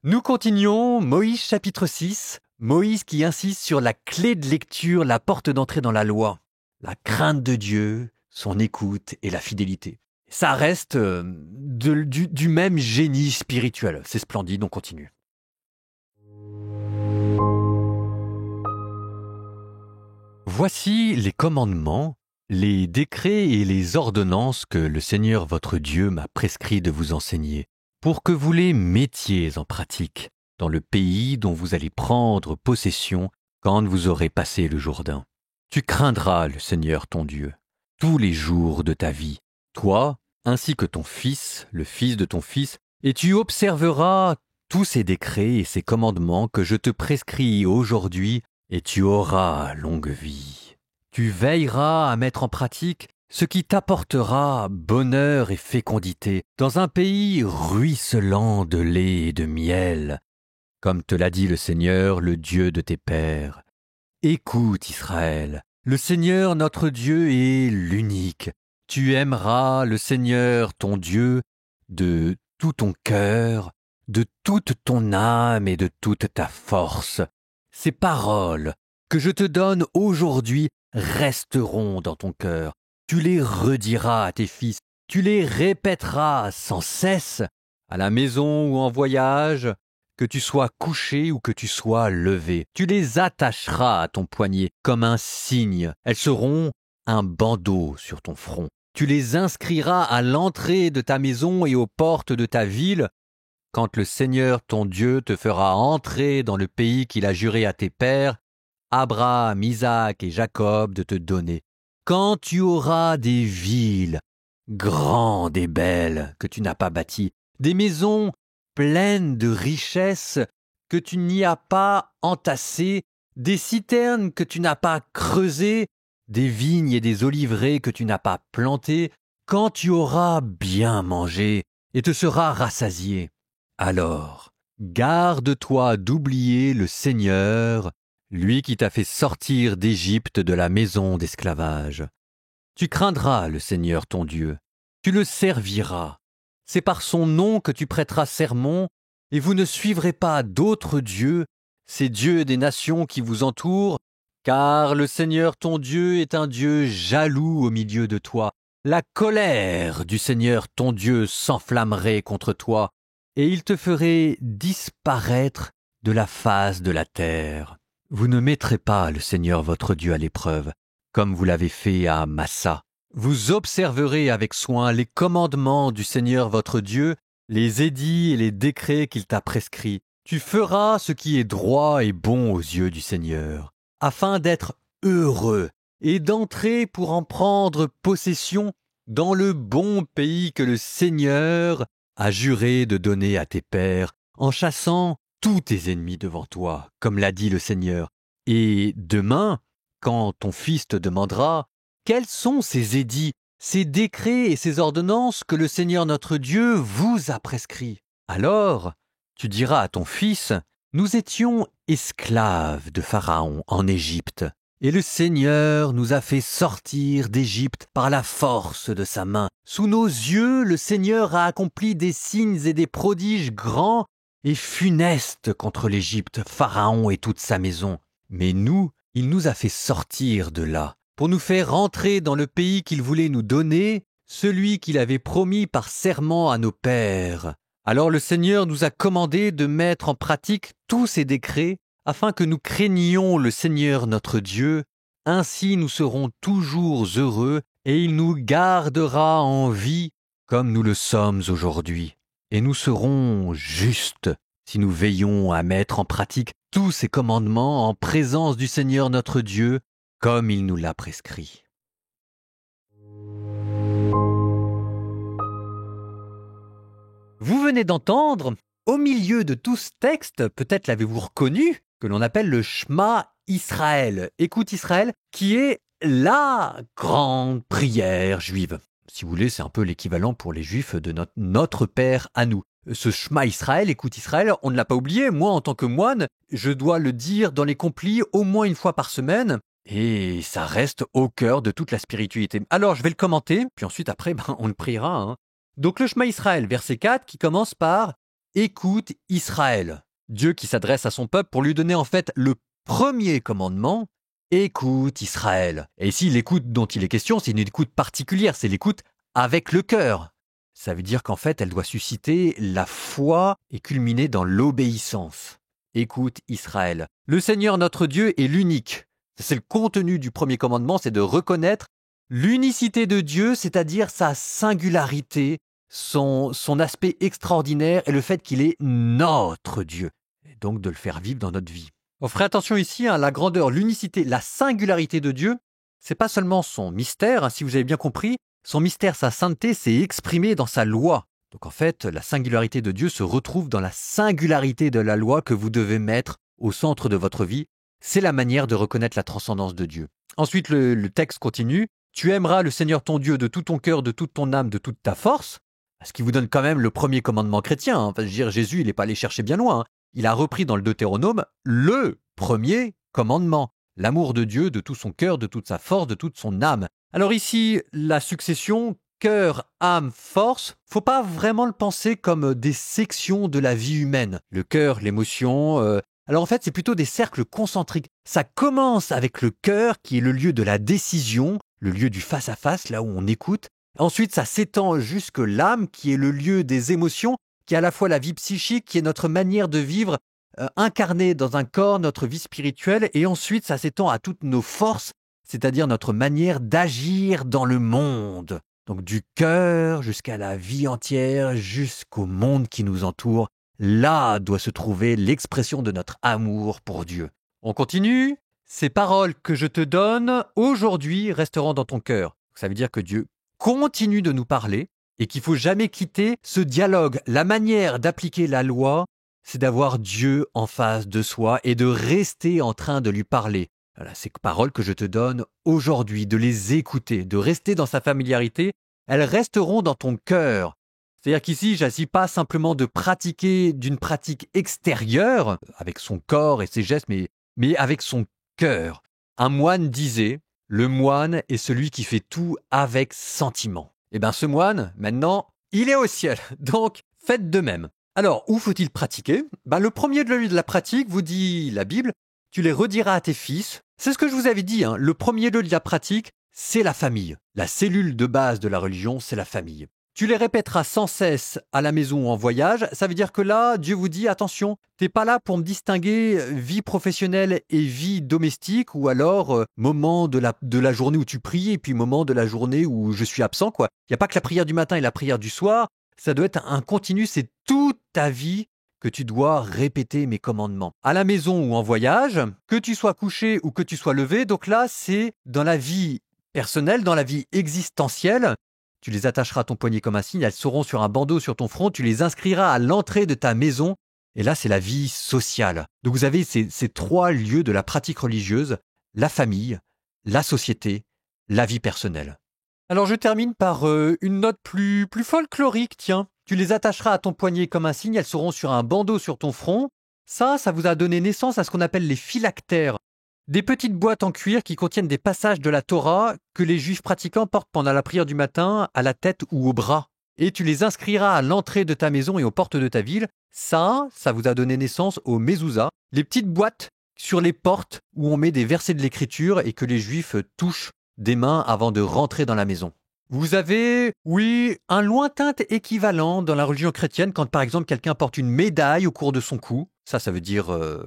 Nous continuons, Moïse chapitre 6, Moïse qui insiste sur la clé de lecture, la porte d'entrée dans la loi, la crainte de Dieu, son écoute et la fidélité. Ça reste du même génie spirituel, c'est splendide, on continue. Voici les commandements, les décrets et les ordonnances que le Seigneur votre Dieu m'a prescrit de vous enseigner, pour que vous les mettiez en pratique dans le pays dont vous allez prendre possession quand vous aurez passé le Jourdain. Tu craindras le Seigneur ton Dieu tous les jours de ta vie, toi ainsi que ton fils, le fils de ton fils, et tu observeras tous ces décrets et ces commandements que je te prescris aujourd'hui, et tu auras longue vie. Tu veilleras à mettre en pratique ce qui t'apportera bonheur et fécondité dans un pays ruisselant de lait et de miel, comme te l'a dit le Seigneur, le Dieu de tes pères. Écoute, Israël, le Seigneur notre Dieu est l'unique. Tu aimeras le Seigneur ton Dieu de tout ton cœur, de toute ton âme et de toute ta force. Ces paroles que je te donne aujourd'hui resteront dans ton cœur. Tu les rediras à tes fils, tu les répéteras sans cesse, à la maison ou en voyage, que tu sois couché ou que tu sois levé. Tu les attacheras à ton poignet comme un signe. Elles seront un bandeau sur ton front. Tu les inscriras à l'entrée de ta maison et aux portes de ta ville, quand le Seigneur ton Dieu te fera entrer dans le pays qu'il a juré à tes pères, Abraham, Isaac et Jacob, de te donner. Quand tu auras des villes grandes et belles que tu n'as pas bâties, des maisons pleines de richesses que tu n'y as pas entassées, des citernes que tu n'as pas creusées, des vignes et des oliveraies que tu n'as pas plantées, quand tu auras bien mangé et te seras rassasié, alors garde-toi d'oublier le Seigneur, lui qui t'a fait sortir d'Égypte de la maison d'esclavage. Tu craindras le Seigneur ton Dieu, tu le serviras. C'est par son nom que tu prêteras serment, et vous ne suivrez pas d'autres dieux, ces dieux des nations qui vous entourent, car le Seigneur ton Dieu est un Dieu jaloux au milieu de toi. La colère du Seigneur ton Dieu s'enflammerait contre toi, et il te ferait disparaître de la face de la terre. Vous ne mettrez pas le Seigneur votre Dieu à l'épreuve, comme vous l'avez fait à Massa. Vous observerez avec soin les commandements du Seigneur votre Dieu, les édits et les décrets qu'il t'a prescrits. Tu feras ce qui est droit et bon aux yeux du Seigneur, afin d'être heureux et d'entrer pour en prendre possession dans le bon pays que le Seigneur a juré de donner à tes pères, en chassant tous tes ennemis devant toi, comme l'a dit le Seigneur. Et demain, quand ton fils te demandera « Quels sont ces édits, ces décrets et ces ordonnances que le Seigneur notre Dieu vous a prescrits ?» Alors, tu diras à ton fils « Nous étions esclaves de Pharaon en Égypte, et le Seigneur nous a fait sortir d'Égypte par la force de sa main. Sous nos yeux, le Seigneur a accompli des signes et des prodiges grands et funestes contre l'Égypte, Pharaon et toute sa maison. Mais nous, il nous a fait sortir de là, pour nous faire entrer dans le pays qu'il voulait nous donner, celui qu'il avait promis par serment à nos pères. Alors le Seigneur nous a commandé de mettre en pratique tous ces décrets, afin que nous craignions le Seigneur notre Dieu. Ainsi nous serons toujours heureux, et il nous gardera en vie comme nous le sommes aujourd'hui. Et nous serons justes si nous veillons à mettre en pratique tous ces commandements en présence du Seigneur notre Dieu, comme il nous l'a prescrit. Vous venez d'entendre, au milieu de tout ce texte, peut-être l'avez-vous reconnu, que l'on appelle le Shema Israël. Écoute Israël, qui est la grande prière juive. Si vous voulez, c'est un peu l'équivalent pour les Juifs de notre Père à nous. Ce Shema Israël, écoute Israël, on ne l'a pas oublié. Moi, en tant que moine, je dois le dire dans les complis au moins une fois par semaine. Et ça reste au cœur de toute la spiritualité. Alors, je vais le commenter, puis ensuite, après, on le priera. Donc, le Shema Israël, verset 4, qui commence par écoute Israël. Dieu qui s'adresse à son peuple pour lui donner en fait le premier commandement, écoute Israël. Et ici, l'écoute dont il est question, c'est une écoute particulière, c'est l'écoute avec le cœur. Ça veut dire qu'en fait, elle doit susciter la foi et culminer dans l'obéissance. Écoute Israël. Le Seigneur notre Dieu est l'unique. C'est le contenu du premier commandement, c'est de reconnaître l'unicité de Dieu, c'est-à-dire sa singularité, son aspect extraordinaire et le fait qu'il est notre Dieu. Et donc de le faire vivre dans notre vie. On ferait attention ici à la grandeur, l'unicité, la singularité de Dieu. C'est pas seulement son mystère, si vous avez bien compris. Son mystère, sa sainteté, c'est exprimé dans sa loi. Donc en fait, la singularité de Dieu se retrouve dans la singularité de la loi que vous devez mettre au centre de votre vie. C'est la manière de reconnaître la transcendance de Dieu. Ensuite, le texte continue. Tu aimeras le Seigneur ton Dieu de tout ton cœur, de toute ton âme, de toute ta force. Ce qui vous donne quand même le premier commandement chrétien. Enfin, je veux dire, Jésus, il n'est pas allé chercher bien loin. Il a repris dans le Deutéronome le premier commandement. L'amour de Dieu de tout son cœur, de toute sa force, de toute son âme. Alors ici, la succession cœur, âme, force, faut pas vraiment le penser comme des sections de la vie humaine. Le cœur, l'émotion. Alors en fait, c'est plutôt des cercles concentriques. Ça commence avec le cœur qui est le lieu de la décision, le lieu du face-à-face, là où on écoute. Ensuite, ça s'étend jusque l'âme qui est le lieu des émotions, qui est à la fois la vie psychique, qui est notre manière de vivre incarnée dans un corps, notre vie spirituelle. Et ensuite, ça s'étend à toutes nos forces, c'est-à-dire notre manière d'agir dans le monde. Donc du cœur jusqu'à la vie entière, jusqu'au monde qui nous entoure, là doit se trouver l'expression de notre amour pour Dieu. On continue. Ces paroles que je te donne aujourd'hui resteront dans ton cœur. Ça veut dire que Dieu continue de nous parler et qu'il ne faut jamais quitter ce dialogue. La manière d'appliquer la loi, c'est d'avoir Dieu en face de soi et de rester en train de lui parler. Voilà, ces paroles que je te donne aujourd'hui, de les écouter, de rester dans sa familiarité, elles resteront dans ton cœur. C'est-à-dire qu'ici, il ne s'agit pas simplement de pratiquer d'une pratique extérieure, avec son corps et ses gestes, mais avec son cœur. Un moine disait, le moine est celui qui fait tout avec sentiment. Eh bien ce moine, maintenant, il est au ciel, donc faites de même. Alors, où faut-il pratiquer ? Le premier lieu de la pratique, vous dit la Bible, tu les rediras à tes fils. C'est ce que je vous avais dit, le premier lieu de la pratique, c'est la famille. La cellule de base de la religion, c'est la famille. Tu les répéteras sans cesse à la maison ou en voyage. Ça veut dire que là, Dieu vous dit, attention, t'es pas là pour me distinguer vie professionnelle et vie domestique, ou alors moment de la journée où tu pries et puis moment de la journée où je suis absent, quoi. Il n'y a pas que la prière du matin et la prière du soir. Ça doit être un continu, c'est toute ta vie que tu dois répéter mes commandements. À la maison ou en voyage, que tu sois couché ou que tu sois levé, donc là, c'est dans la vie personnelle, dans la vie existentielle. Tu les attacheras à ton poignet comme un signe, elles seront sur un bandeau sur ton front, tu les inscriras à l'entrée de ta maison, et là, c'est la vie sociale. Donc vous avez ces trois lieux de la pratique religieuse, la famille, la société, la vie personnelle. Alors je termine par une note plus folklorique, tiens. Tu les attacheras à ton poignet comme un signe, elles seront sur un bandeau sur ton front. Ça vous a donné naissance à ce qu'on appelle les phylactères. Des petites boîtes en cuir qui contiennent des passages de la Torah que les juifs pratiquants portent pendant la prière du matin à la tête ou au bras. Et tu les inscriras à l'entrée de ta maison et aux portes de ta ville. Ça vous a donné naissance aux mezuzah, les petites boîtes sur les portes où on met des versets de l'écriture et que les juifs touchent des mains avant de rentrer dans la maison. Vous avez, oui, un lointain équivalent dans la religion chrétienne quand par exemple quelqu'un porte une médaille au cours de son cou. Ça veut dire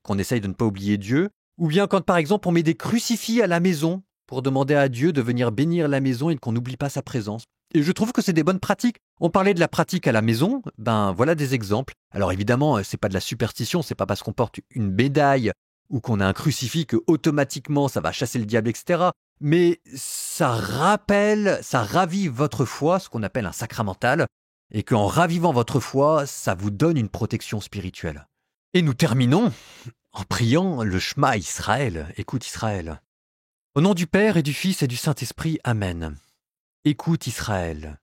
qu'on essaye de ne pas oublier Dieu. Ou bien quand par exemple on met des crucifix à la maison pour demander à Dieu de venir bénir la maison et qu'on n'oublie pas sa présence. Et je trouve que c'est des bonnes pratiques. On parlait de la pratique à la maison, voilà des exemples. Alors évidemment, c'est pas de la superstition, c'est pas parce qu'on porte une médaille ou qu'on a un crucifix que automatiquement ça va chasser le diable, etc. Mais ça rappelle, ça ravive votre foi, ce qu'on appelle un sacramental, et qu'en ravivant votre foi, ça vous donne une protection spirituelle. Et nous terminons en priant le Shema Israël. Écoute Israël. Au nom du Père et du Fils et du Saint-Esprit, Amen. Écoute Israël.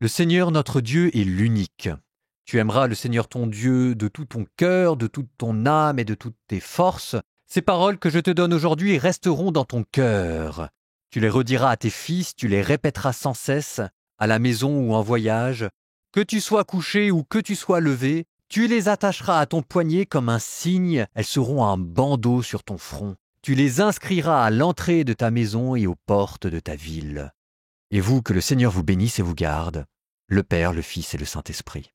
Le Seigneur notre Dieu est l'unique. Tu aimeras le Seigneur ton Dieu de tout ton cœur, de toute ton âme et de toutes tes forces. Ces paroles que je te donne aujourd'hui resteront dans ton cœur. Tu les rediras à tes fils, tu les répéteras sans cesse, à la maison ou en voyage. Que tu sois couché ou que tu sois levé, Tu les attacheras à ton poignet comme un signe, elles seront un bandeau sur ton front. Tu les inscriras à l'entrée de ta maison et aux portes de ta ville. Et vous, que le Seigneur vous bénisse et vous garde, le Père, le Fils et le Saint-Esprit.